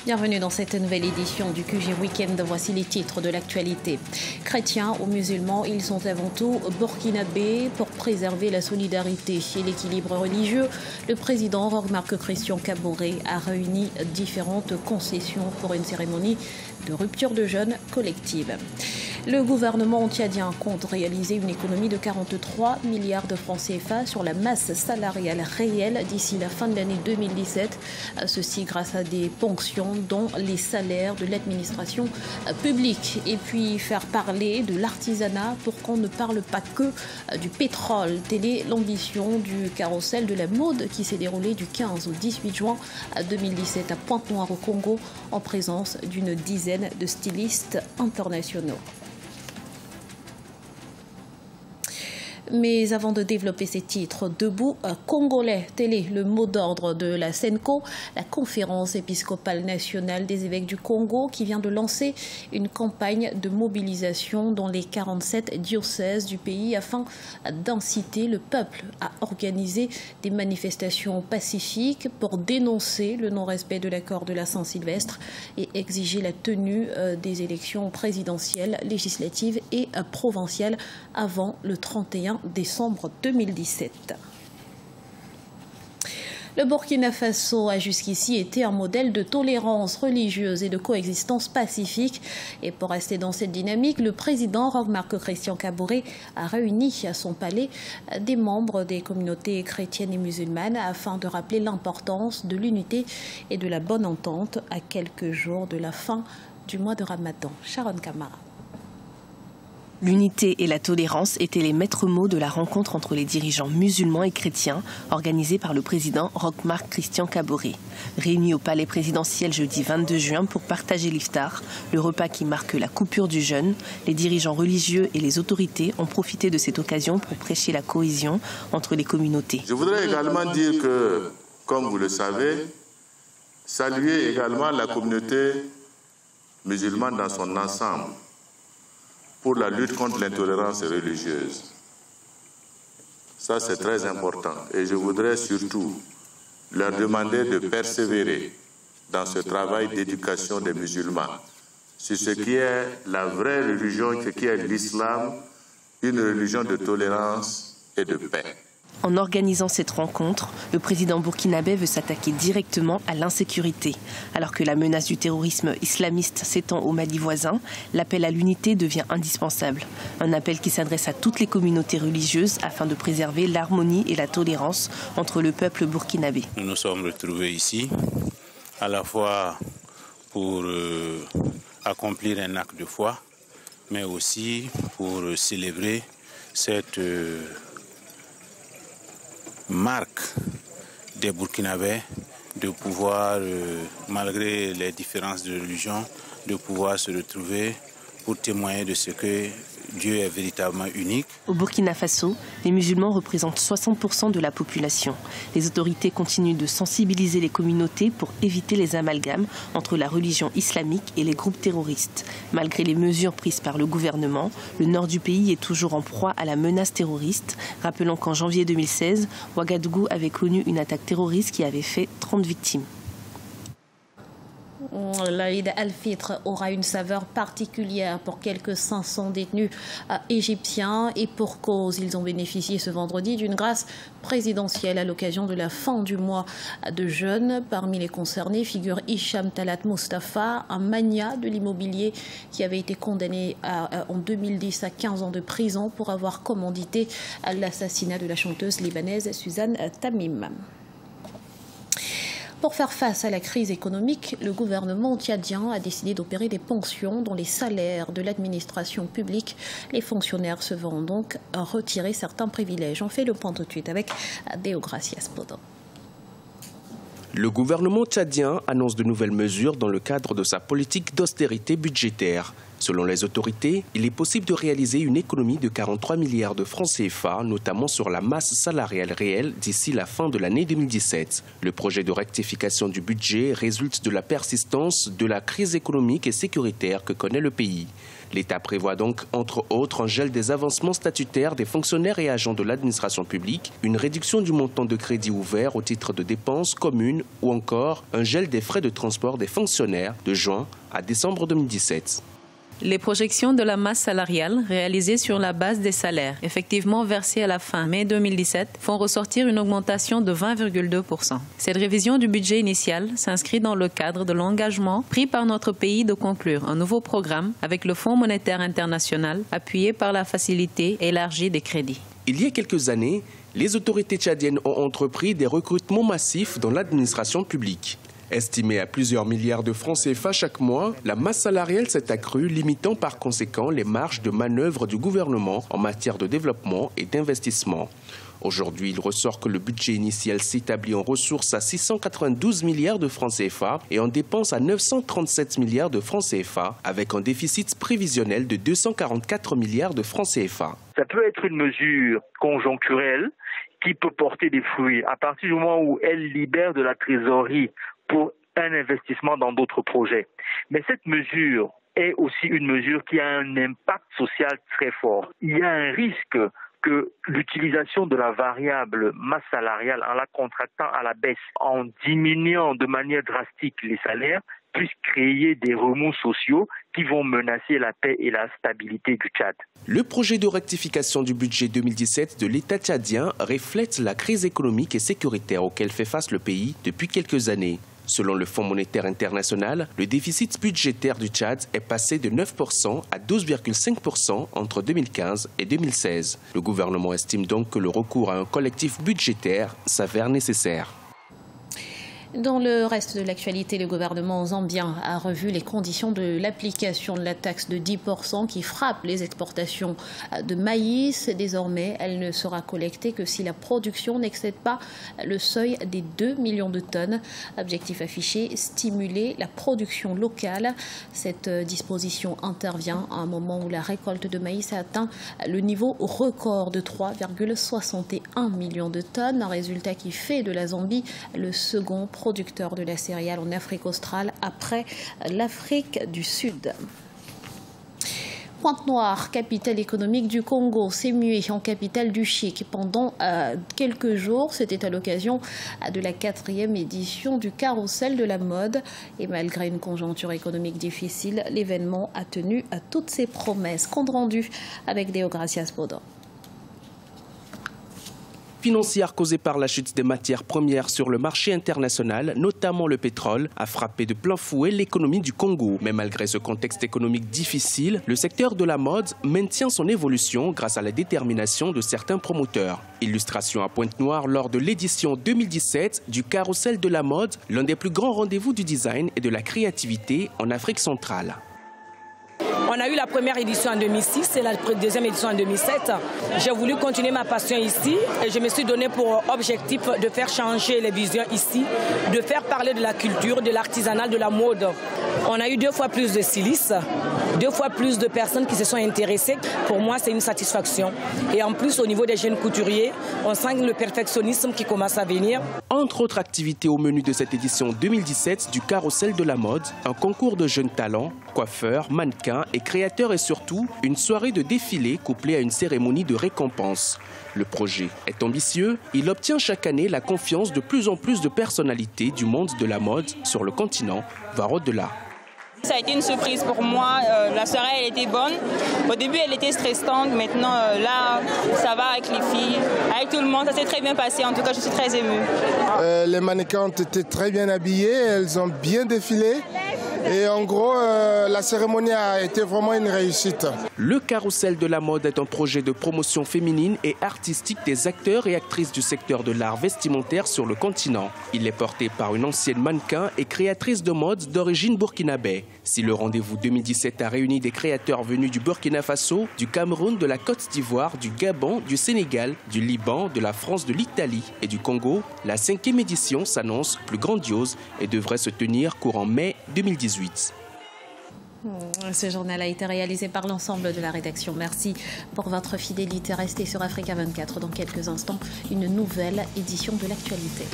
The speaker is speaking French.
Bienvenue dans cette nouvelle édition du QG Week-end. Voici les titres de l'actualité. Chrétiens ou musulmans, ils sont avant tout burkinabés. Pour préserver la solidarité et l'équilibre religieux, le président Roch-Marc Christian Kaboré a réuni différentes concessions pour une cérémonie de rupture de jeûne collective. Le gouvernement tchadien compte réaliser une économie de 43 milliards de francs CFA sur la masse salariale réelle d'ici la fin de l'année 2017. Ceci grâce à des ponctions dans les salaires de l'administration publique. Et puis faire parler de l'artisanat pour qu'on ne parle pas que du pétrole. Telle est l'ambition du carrousel de la mode qui s'est déroulé du 15 au 18 juin 2017 à Pointe-Noire au Congo en présence d'une dizaine de stylistes internationaux. Mais avant de développer ces titres, debout congolais, tel est le mot d'ordre de la CENCO, la conférence épiscopale nationale des évêques du Congo, qui vient de lancer une campagne de mobilisation dans les 47 diocèses du pays afin d'inciter le peuple à organiser des manifestations pacifiques pour dénoncer le non-respect de l'accord de la Saint-Sylvestre et exiger la tenue des élections présidentielles, législatives et provinciales avant le 31 décembre 2017. Le Burkina Faso a jusqu'ici été un modèle de tolérance religieuse et de coexistence pacifique. Et pour rester dans cette dynamique, le président Roch-Marc Christian Kaboré a réuni à son palais des membres des communautés chrétiennes et musulmanes afin de rappeler l'importance de l'unité et de la bonne entente à quelques jours de la fin du mois de Ramadan. Sharon Kamara. L'unité et la tolérance étaient les maîtres mots de la rencontre entre les dirigeants musulmans et chrétiens organisée par le président Roch-Marc Christian Kaboré. Réunis au palais présidentiel jeudi 22 juin pour partager l'iftar, le repas qui marque la coupure du jeûne, les dirigeants religieux et les autorités ont profité de cette occasion pour prêcher la cohésion entre les communautés. Je voudrais également dire que, comme vous le savez, saluer également la communauté musulmane dans son ensemble pour la lutte contre l'intolérance religieuse. Ça, c'est très important. Et je voudrais surtout leur demander de persévérer dans ce travail d'éducation des musulmans sur ce qui est la vraie religion, ce qui est l'islam, une religion de tolérance et de paix. En organisant cette rencontre, le président burkinabé veut s'attaquer directement à l'insécurité. Alors que la menace du terrorisme islamiste s'étend au Mali voisin, l'appel à l'unité devient indispensable. Un appel qui s'adresse à toutes les communautés religieuses afin de préserver l'harmonie et la tolérance entre le peuple burkinabé. Nous nous sommes retrouvés ici, à la fois pour accomplir un acte de foi, mais aussi pour célébrer cette marque des Burkinabés de pouvoir, malgré les différences de religion, de pouvoir se retrouver pour témoigner de ce que Dieu est véritablement unique. Au Burkina Faso, les musulmans représentent 60% de la population. Les autorités continuent de sensibiliser les communautés pour éviter les amalgames entre la religion islamique et les groupes terroristes. Malgré les mesures prises par le gouvernement, le nord du pays est toujours en proie à la menace terroriste. Rappelons qu'en janvier 2016, Ouagadougou avait connu une attaque terroriste qui avait fait 30 victimes. L'Aïd al-Fitr aura une saveur particulière pour quelques 500 détenus égyptiens et pour cause. Ils ont bénéficié ce vendredi d'une grâce présidentielle à l'occasion de la fin du mois de jeûne. Parmi les concernés figure Hicham Talat Mustafa, un magnat de l'immobilier qui avait été condamné en 2010 à 15 ans de prison pour avoir commandité l'assassinat de la chanteuse libanaise Suzanne Tamim. Pour faire face à la crise économique, le gouvernement tchadien a décidé d'opérer des ponctions dans les salaires de l'administration publique. Les fonctionnaires se verront donc retirer certains privilèges. On fait le point tout de suite avec Deo Gracias Podo. Le gouvernement tchadien annonce de nouvelles mesures dans le cadre de sa politique d'austérité budgétaire. Selon les autorités, il est possible de réaliser une économie de 43 milliards de francs CFA, notamment sur la masse salariale réelle d'ici la fin de l'année 2017. Le projet de rectification du budget résulte de la persistance de la crise économique et sécuritaire que connaît le pays. L'État prévoit donc, entre autres, un gel des avancements statutaires des fonctionnaires et agents de l'administration publique, une réduction du montant de crédit ouvert au titre de dépenses communes ou encore un gel des frais de transport des fonctionnaires de juin à décembre 2017. Les projections de la masse salariale réalisées sur la base des salaires effectivement versés à la fin mai 2017 font ressortir une augmentation de 20,2%. Cette révision du budget initial s'inscrit dans le cadre de l'engagement pris par notre pays de conclure un nouveau programme avec le Fonds monétaire international appuyé par la facilité élargie des crédits. Il y a quelques années, les autorités tchadiennes ont entrepris des recrutements massifs dans l'administration publique. Estimée à plusieurs milliards de francs CFA chaque mois, la masse salariale s'est accrue, limitant par conséquent les marges de manœuvre du gouvernement en matière de développement et d'investissement. Aujourd'hui, il ressort que le budget initial s'établit en ressources à 692 milliards de francs CFA et en dépenses à 937 milliards de francs CFA, avec un déficit prévisionnel de 244 milliards de francs CFA. Ça peut être une mesure conjoncturelle qui peut porter des fruits à partir du moment où elle libère de la trésorerie pour un investissement dans d'autres projets. Mais cette mesure est aussi une mesure qui a un impact social très fort. Il y a un risque que l'utilisation de la variable masse salariale en la contractant à la baisse, en diminuant de manière drastique les salaires, puisse créer des remous sociaux qui vont menacer la paix et la stabilité du Tchad. Le projet de rectification du budget 2017 de l'État tchadien reflète la crise économique et sécuritaire auquel fait face le pays depuis quelques années. Selon le Fonds monétaire international, le déficit budgétaire du Tchad est passé de 9% à 12,5% entre 2015 et 2016. Le gouvernement estime donc que le recours à un collectif budgétaire s'avère nécessaire. Dans le reste de l'actualité, le gouvernement zambien a revu les conditions de l'application de la taxe de 10% qui frappe les exportations de maïs. Désormais, elle ne sera collectée que si la production n'excède pas le seuil des 2 millions de tonnes. Objectif affiché, stimuler la production locale. Cette disposition intervient à un moment où la récolte de maïs a atteint le niveau record de 3,61 millions de tonnes. Un résultat qui fait de la Zambie le second producteur de la céréale en Afrique australe après l'Afrique du Sud. Pointe-Noire, capitale économique du Congo, s'est muée en capitale du chic pendant quelques jours. C'était à l'occasion de la 4e édition du Carrousel de la mode. Et malgré une conjoncture économique difficile, l'événement a tenu à toutes ses promesses. Compte rendu avec Deogracias Bodon. Financière causée par la chute des matières premières sur le marché international, notamment le pétrole, a frappé de plein fouet l'économie du Congo. Mais malgré ce contexte économique difficile, le secteur de la mode maintient son évolution grâce à la détermination de certains promoteurs. Illustration à Pointe-Noire lors de l'édition 2017 du Carrousel de la mode, l'un des plus grands rendez-vous du design et de la créativité en Afrique centrale. On a eu la première édition en 2006 et la deuxième édition en 2007. J'ai voulu continuer ma passion ici et je me suis donné pour objectif de faire changer les visions ici, de faire parler de la culture, de l'artisanat, de la mode. On a eu 2 fois plus de stylistes, 2 fois plus de personnes qui se sont intéressées. Pour moi, c'est une satisfaction. Et en plus, au niveau des jeunes couturiers, on sent le perfectionnisme qui commence à venir. Entre autres activités au menu de cette édition 2017 du Carrousel de la mode, un concours de jeunes talents, coiffeurs, mannequins et créateurs et surtout une soirée de défilé couplée à une cérémonie de récompense. Le projet est ambitieux, il obtient chaque année la confiance de plus en plus de personnalités du monde de la mode sur le continent, voire au-delà. Ça a été une surprise pour moi, la soirée elle était bonne. Au début elle était stressante, maintenant là ça va avec les filles, avec tout le monde, ça s'est très bien passé, en tout cas je suis très émue. Les mannequins ont été très bien habillées, elles ont bien défilé. Et en gros, la cérémonie a été vraiment une réussite. Le Carrousel de la mode est un projet de promotion féminine et artistique des acteurs et actrices du secteur de l'art vestimentaire sur le continent. Il est porté par une ancienne mannequin et créatrice de mode d'origine burkinabé. Si le rendez-vous 2017 a réuni des créateurs venus du Burkina Faso, du Cameroun, de la Côte d'Ivoire, du Gabon, du Sénégal, du Liban, de la France, de l'Italie et du Congo, la 5e édition s'annonce plus grandiose et devrait se tenir courant mai 2018. Ce journal a été réalisé par l'ensemble de la rédaction. Merci pour votre fidélité. Restez sur Africa 24. Dans quelques instants, une nouvelle édition de l'actualité.